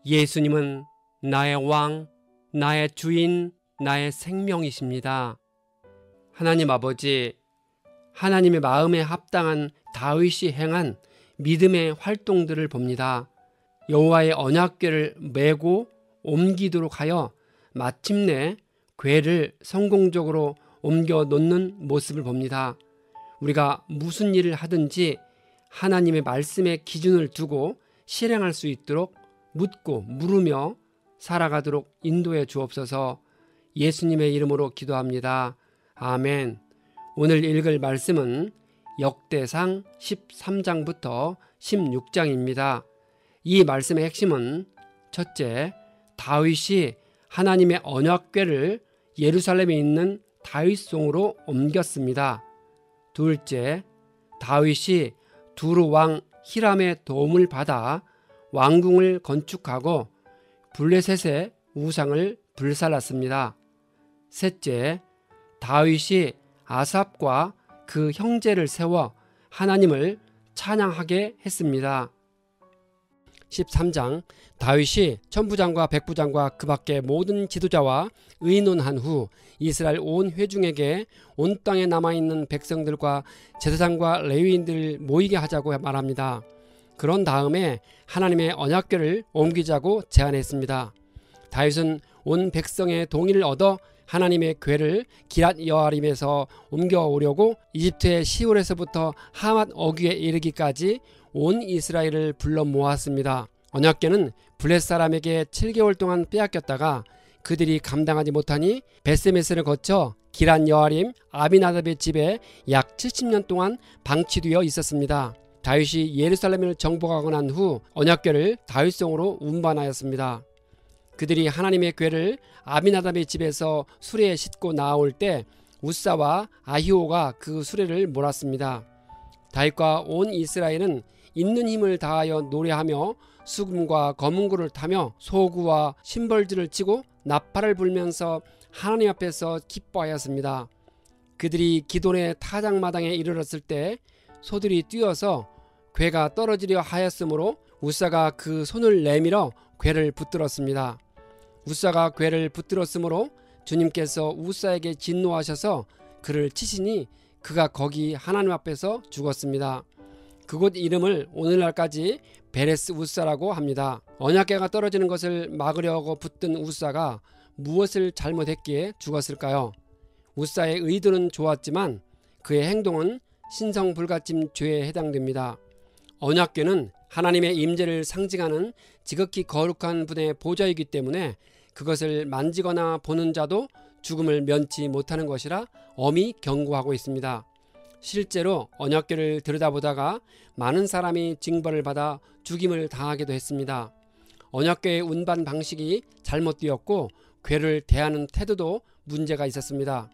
예수님은 나의 왕, 나의 주인, 나의 생명이십니다. 하나님 아버지, 하나님의 마음에 합당한 다윗이 행한 믿음의 활동들을 봅니다. 여호와의 언약궤를 메고 옮기도록 하여 마침내 궤를 성공적으로 옮겨 놓는 모습을 봅니다. 우리가 무슨 일을 하든지 하나님의 말씀의 기준을 두고 실행할 수 있도록 묻고 물으며 살아가도록 인도해 주옵소서. 예수님의 이름으로 기도합니다. 아멘. 오늘 읽을 말씀은 역대상 13장부터 16장입니다. 이 말씀의 핵심은 첫째, 다윗이 하나님의 언약궤를 예루살렘에 있는 다윗성으로 옮겼습니다. 둘째, 다윗이 두루 왕 히람의 도움을 받아 왕궁을 건축하고 블레셋의 우상을 불살랐습니다. 셋째, 다윗이 아삽과 그 형제를 세워 하나님을 찬양하게 했습니다. 13장, 다윗이 천부장과 백부장과 그 밖의 모든 지도자와 의논한 후 이스라엘 온 회중에게 온 땅에 남아있는 백성들과 제사장과 레위인들을 모이게 하자고 말합니다. 그런 다음에 하나님의 언약궤를 옮기자고 제안했습니다. 다윗은 온 백성의 동의를 얻어 하나님의 궤를 기랏 여아림에서 옮겨오려고 이집트의 시올에서부터 하맛 어귀에 이르기까지 온 이스라엘을 불러 모았습니다. 언약궤는 블렛 사람에게 7개월 동안 빼앗겼다가 그들이 감당하지 못하니 벳세메스를 거쳐 기랏 여아림 아비나답의 집에 약 70년 동안 방치되어 있었습니다. 다윗이 예루살렘을 정복하고 난 후 언약궤를 다윗성으로 운반하였습니다. 그들이 하나님의 궤를 아비나답의 집에서 수레에 싣고 나올 때 우사와 아히오가 그 수레를 몰았습니다. 다윗과 온 이스라엘은 있는 힘을 다하여 노래하며 수금과 거문고를 타며 소구와 심벌들을 치고 나팔을 불면서 하나님 앞에서 기뻐하였습니다. 그들이 기돈의 타작마당에 이르렀을 때 소들이 뛰어서 궤가 떨어지려 하였으므로 우사가 그 손을 내밀어 궤를 붙들었습니다. 우사가 궤를 붙들었으므로 주님께서 우사에게 진노하셔서 그를 치시니 그가 거기 하나님 앞에서 죽었습니다. 그곳 이름을 오늘날까지 베레스 우사라고 합니다. 언약궤가 떨어지는 것을 막으려고 붙든 우사가 무엇을 잘못했기에 죽었을까요? 우사의 의도는 좋았지만 그의 행동은 신성불가침 죄에 해당됩니다. 언약궤는 하나님의 임재를 상징하는 지극히 거룩한 분의 보좌이기 때문에 그것을 만지거나 보는 자도 죽음을 면치 못하는 것이라 엄히 경고하고 있습니다. 실제로 언약궤를 들여다보다가 많은 사람이 징벌을 받아 죽임을 당하기도 했습니다. 언약궤의 운반 방식이 잘못되었고 궤를 대하는 태도도 문제가 있었습니다.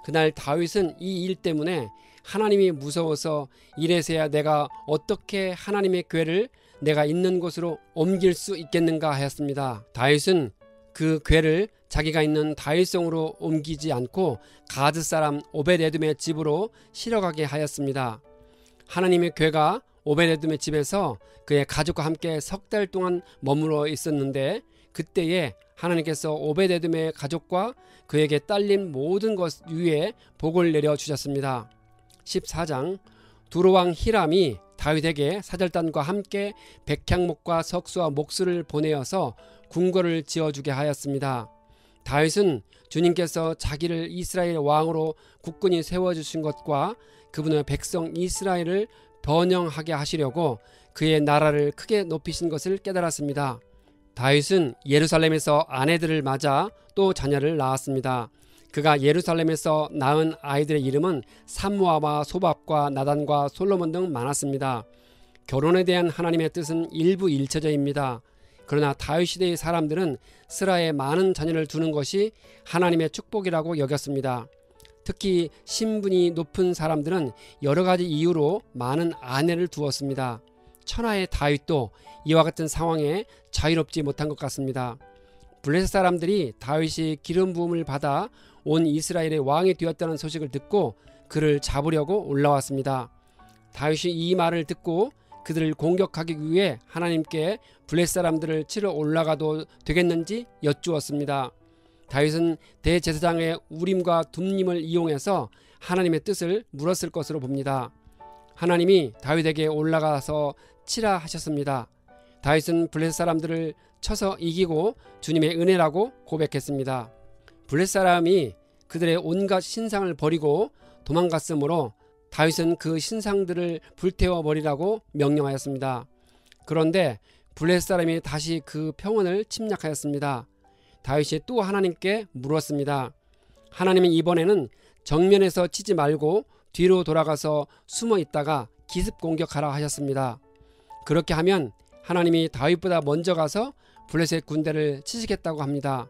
그날 다윗은 이 일 때문에 하나님이 무서워서 이래서야 내가 어떻게 하나님의 궤를 내가 있는 곳으로 옮길 수 있겠는가 하였습니다. 다윗은 그 궤를 자기가 있는 다윗성으로 옮기지 않고 가드 사람 오벳에돔의 집으로 실어가게 하였습니다. 하나님의 궤가 오벳에돔의 집에서 그의 가족과 함께 석 달 동안 머물러 있었는데 그때에 하나님께서 오벳에돔의 가족과 그에게 딸린 모든 것 위에 복을 내려 주셨습니다. 14장, 두루왕 히람이 다윗에게 사절단과 함께 백향목과 석수와 목수를 보내어서 궁궐을 지어주게 하였습니다. 다윗은 주님께서 자기를 이스라엘 왕으로 굳건히 세워주신 것과 그분의 백성 이스라엘을 번영하게 하시려고 그의 나라를 크게 높이신 것을 깨달았습니다. 다윗은 예루살렘에서 아내들을 맞아 또 자녀를 낳았습니다. 그가 예루살렘에서 낳은 아이들의 이름은 삼무아와 소밥과 나단과 솔로몬 등 많았습니다. 결혼에 대한 하나님의 뜻은 일부 일처제입니다. 그러나 다윗 시대의 사람들은 스라에 많은 자녀를 두는 것이 하나님의 축복이라고 여겼습니다. 특히 신분이 높은 사람들은 여러 가지 이유로 많은 아내를 두었습니다. 천하의 다윗도 이와 같은 상황에 자유롭지 못한 것 같습니다. 블레셋 사람들이 다윗이 기름 부음을 받아 온 이스라엘의 왕이 되었다는 소식을 듣고 그를 잡으려고 올라왔습니다. 다윗이 이 말을 듣고 그들을 공격하기 위해 하나님께 블레셋 사람들을 치러 올라가도 되겠는지 여쭈었습니다. 다윗은 대제사장의 우림과 둠림을 이용해서 하나님의 뜻을 물었을 것으로 봅니다. 하나님이 다윗에게 올라가서 치라 하셨습니다. 다윗은 블레셋 사람들을 쳐서 이기고 주님의 은혜라고 고백했습니다. 블레셋 사람이 그들의 온갖 신상을 버리고 도망갔으므로 다윗은 그 신상들을 불태워 버리라고 명령하였습니다. 그런데 블레셋 사람이 다시 그 평원을 침략하였습니다. 다윗이 또 하나님께 물었습니다. 하나님은 이번에는 정면에서 치지 말고 뒤로 돌아가서 숨어 있다가 기습 공격하라 하셨습니다. 그렇게 하면 하나님이 다윗보다 먼저 가서 블레셋 군대를 치시겠다고 합니다.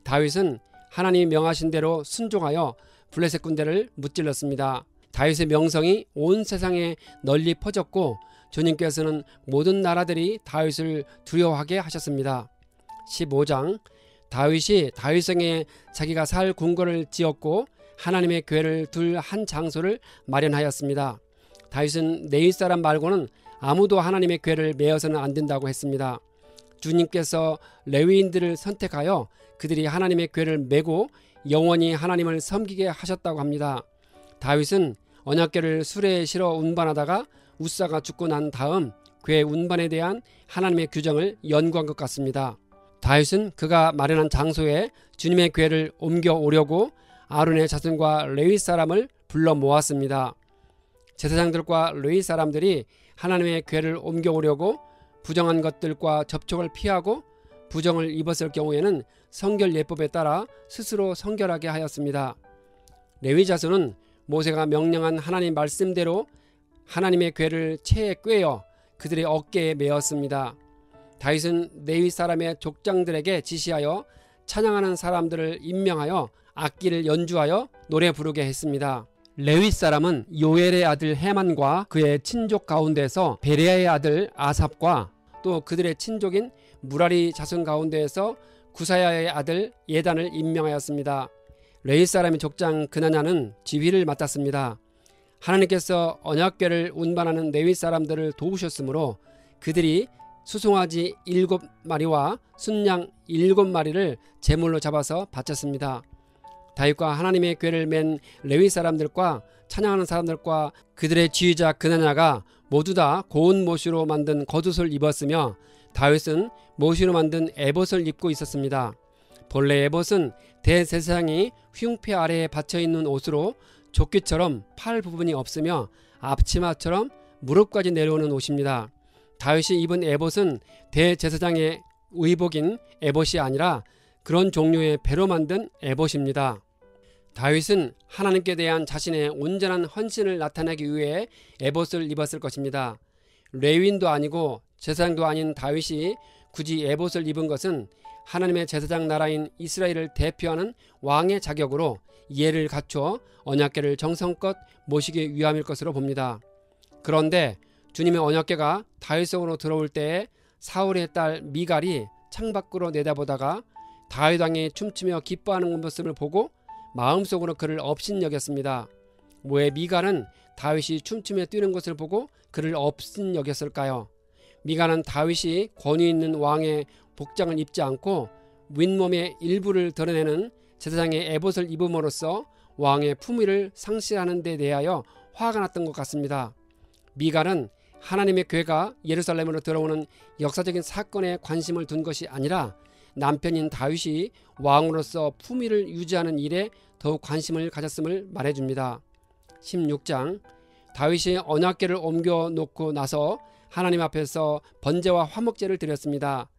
다윗은 하나님이 명하신 대로 순종하여 블레셋 군대를 무찔렀습니다. 다윗의 명성이 온 세상에 널리 퍼졌고 주님께서는 모든 나라들이 다윗을 두려워하게 하셨습니다. 15장 다윗이 다윗성에 자기가 살 궁궐을 지었고 하나님의 궤를 둘 한 장소를 마련하였습니다. 다윗은 레위 사람 말고는 아무도 하나님의 궤를 메어서는 안 된다고 했습니다. 주님께서 레위인들을 선택하여 그들이 하나님의 궤를 메고 영원히 하나님을 섬기게 하셨다고 합니다. 다윗은 언약궤를 수레에 실어 운반하다가 우사가 죽고 난 다음 궤 운반에 대한 하나님의 규정을 연구한 것 같습니다. 다윗은 그가 마련한 장소에 주님의 궤를 옮겨 오려고 아론의 자손과 레위 사람을 불러 모았습니다. 제사장들과 레위 사람들이 하나님의 궤를 옮겨 오려고 부정한 것들과 접촉을 피하고 부정을 입었을 경우에는 성결 예법에 따라 스스로 성결하게 하였습니다. 레위 자손은 모세가 명령한 하나님 말씀대로 하나님의 궤를 채에 꿰어 그들의 어깨에 메었습니다. 다윗은 레위 사람의 족장들에게 지시하여 찬양하는 사람들을 임명하여 악기를 연주하여 노래 부르게 했습니다. 레위 사람은 요엘의 아들 헤만과 그의 친족 가운데서 베레아의 아들 아삽과 또 그들의 친족인 무라리 자손 가운데에서 구사야의 아들 예단을 임명하였습니다. 레위 사람의 족장 그나냐는 지휘를 맡았습니다. 하나님께서 언약궤를 운반하는 레위 사람들을 도우셨으므로 그들이 수송아지 7마리와 순양 7마리를 제물로 잡아서 바쳤습니다. 다윗과 하나님의 궤를 맨 레위 사람들과 찬양하는 사람들과 그들의 지휘자 그나냐가 모두 다 고운 모시로 만든 겉옷을 입었으며 다윗은 모시로 만든 에봇을 입고 있었습니다. 본래 에봇은 대제사장이 흉패 아래에 받쳐있는 옷으로 조끼처럼 팔 부분이 없으며 앞치마처럼 무릎까지 내려오는 옷입니다. 다윗이 입은 에봇은 대제사장의 의복인 에봇이 아니라 그런 종류의 배로 만든 에봇입니다. 다윗은 하나님께 대한 자신의 온전한 헌신을 나타내기 위해 에봇을 입었을 것입니다. 레위인도 아니고 제사장도 아닌 다윗이 굳이 에봇을 입은 것은 하나님의 제사장 나라인 이스라엘을 대표하는 왕의 자격으로 예를 갖춰 언약궤를 정성껏 모시기 위함일 것으로 봅니다. 그런데 주님의 언약궤가 다윗성으로 들어올 때에 사울의 딸 미갈이 창밖으로 내다보다가 다윗 왕이 춤추며 기뻐하는 모습을 보고 마음속으로 그를 업신여겼습니다. 왜 미갈은 다윗이 춤추며 뛰는 것을 보고 그를 업신여겼을까요? 미갈은 다윗이 권위 있는 왕의 복장을 입지 않고 윗몸의 일부를 드러내는 제사장의 에봇을 입음으로써 왕의 품위를 상실하는 데 대하여 화가 났던 것 같습니다. 미갈은 하나님의 궤가 예루살렘으로 들어오는 역사적인 사건에 관심을 둔 것이 아니라 남편인 다윗이 왕으로서 품위를 유지하는 일에 더욱 관심을 가졌음을 말해줍니다. 16장 다윗이 언약궤를 옮겨 놓고 나서 하나님 앞에서 번제와 화목제를 드렸습니다.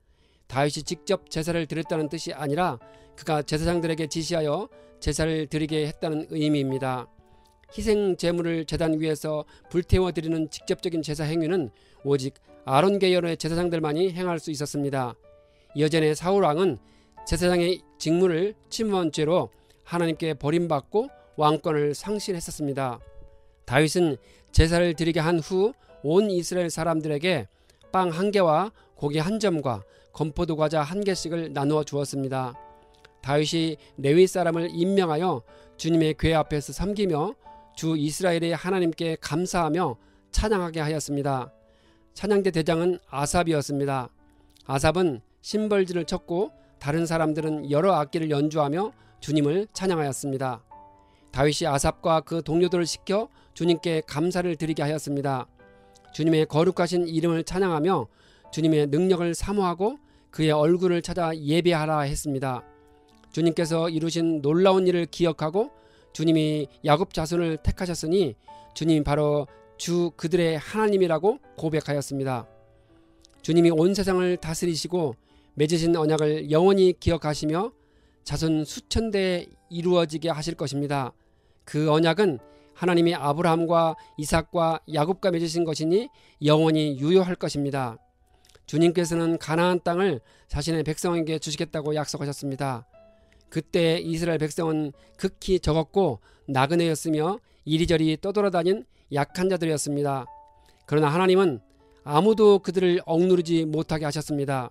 다윗이 직접 제사를 드렸다는 뜻이 아니라 그가 제사장들에게 지시하여 제사를 드리게 했다는 의미입니다. 희생 제물을 제단 위에서 불태워 드리는 직접적인 제사 행위는 오직 아론 계열의 제사장들만이 행할 수 있었습니다. 여전에 사울 왕은 제사장의 직무를 침범한 죄로 하나님께 버림받고 왕권을 상실했었습니다. 다윗은 제사를 드리게 한 후 온 이스라엘 사람들에게 빵 1개와 고기 1점과 건포도 과자 1개씩을 나누어 주었습니다. 다윗이 레위 사람을 임명하여 주님의 궤 앞에서 섬기며 주 이스라엘의 하나님께 감사하며 찬양하게 하였습니다. 찬양대 대장은 아삽이었습니다. 아삽은 심벌지를 쳤고 다른 사람들은 여러 악기를 연주하며 주님을 찬양하였습니다. 다윗이 아삽과 그 동료들을 시켜 주님께 감사를 드리게 하였습니다. 주님의 거룩하신 이름을 찬양하며 주님의 능력을 사모하고 그의 얼굴을 찾아 예배하라 했습니다. 주님께서 이루신 놀라운 일을 기억하고 주님이 야곱 자손을 택하셨으니 주님이 바로 주 그들의 하나님이라고 고백하였습니다. 주님이 온 세상을 다스리시고 맺으신 언약을 영원히 기억하시며 자손 수천 대에 이루어지게 하실 것입니다. 그 언약은 하나님이 아브라함과 이삭과 야곱과 맺으신 것이니 영원히 유효할 것입니다. 주님께서는 가나안 땅을 자신의 백성에게 주시겠다고 약속하셨습니다. 그때 이스라엘 백성은 극히 적었고 나그네였으며 이리저리 떠돌아다닌 약한 자들이었습니다. 그러나 하나님은 아무도 그들을 억누르지 못하게 하셨습니다.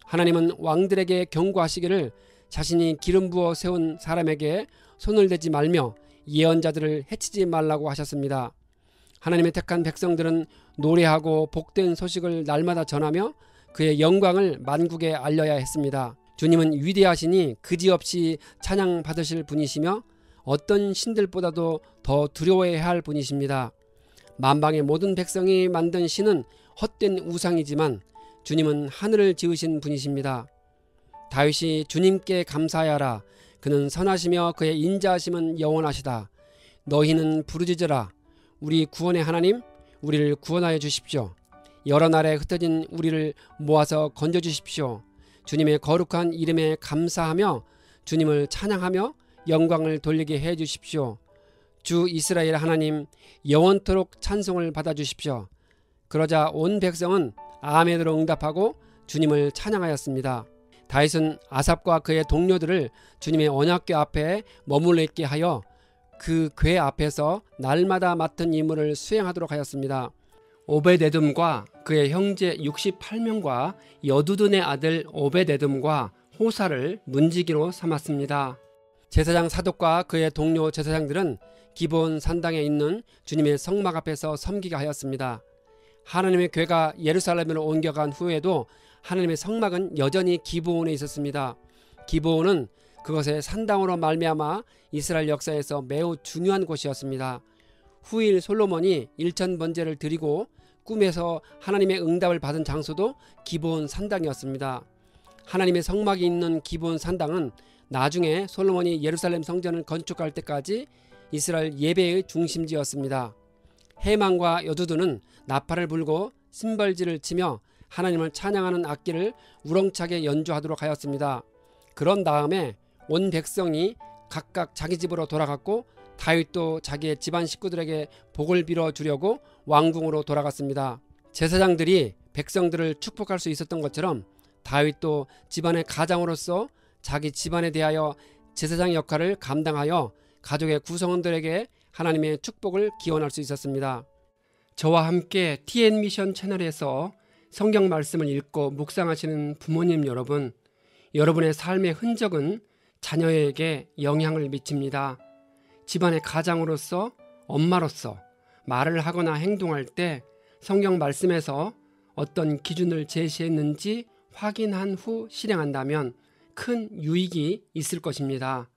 하나님은 왕들에게 경고하시기를 자신이 기름 부어 세운 사람에게 손을 대지 말며 예언자들을 해치지 말라고 하셨습니다. 하나님의 택한 백성들은 노래하고 복된 소식을 날마다 전하며 그의 영광을 만국에 알려야 했습니다. 주님은 위대하시니 그지없이 찬양받으실 분이시며 어떤 신들보다도 더 두려워해야 할 분이십니다. 만방의 모든 백성이 만든 신은 헛된 우상이지만 주님은 하늘을 지으신 분이십니다. 다윗이 주님께 감사하여라. 그는 선하시며 그의 인자하심은 영원하시다. 너희는 부르짖으라. 우리 구원의 하나님, 우리를 구원하여 주십시오. 여러 나라에 흩어진 우리를 모아서 건져 주십시오. 주님의 거룩한 이름에 감사하며 주님을 찬양하며 영광을 돌리게 해 주십시오. 주 이스라엘 하나님, 영원토록 찬송을 받아 주십시오. 그러자 온 백성은 아멘으로 응답하고 주님을 찬양하였습니다. 다윗은 아삽과 그의 동료들을 주님의 언약궤 앞에 머물러 있게 하여 그 궤 앞에서 날마다 맡은 임무를 수행하도록 하였습니다. 오벳에돔과 그의 형제 68명과 여두둔의 아들 오벳에돔과 호사를 문지기로 삼았습니다. 제사장 사독과 그의 동료 제사장들은 기브온 산당에 있는 주님의 성막 앞에서 섬기게 하였습니다. 하나님의 궤가 예루살렘으로 옮겨간 후에도 하나님의 성막은 여전히 기브온에 있었습니다. 기브온은 그것의 산당으로 말미암아 이스라엘 역사에서 매우 중요한 곳이었습니다. 후일 솔로몬이 일천 번제를 드리고 꿈에서 하나님의 응답을 받은 장소도 기브온 산당이었습니다. 하나님의 성막이 있는 기브온 산당은 나중에 솔로몬이 예루살렘 성전을 건축할 때까지 이스라엘 예배의 중심지였습니다. 해만과 여두둔은 나팔을 불고 심벌지를 치며 하나님을 찬양하는 악기를 우렁차게 연주하도록 하였습니다. 그런 다음에 온 백성이 각각 자기 집으로 돌아갔고 다윗도 자기의 집안 식구들에게 복을 빌어 주려고 왕궁으로 돌아갔습니다. 제사장들이 백성들을 축복할 수 있었던 것처럼 다윗도 집안의 가장으로서 자기 집안에 대하여 제사장 역할을 감당하여 가족의 구성원들에게 하나님의 축복을 기원할 수 있었습니다. 저와 함께 TN미션 채널에서 성경 말씀을 읽고 묵상하시는 부모님 여러분, 여러분의 삶의 흔적은 자녀에게 영향을 미칩니다. 집안의 가장으로서, 엄마로서 말을 하거나 행동할 때 성경 말씀에서 어떤 기준을 제시했는지 확인한 후 실행한다면 큰 유익이 있을 것입니다.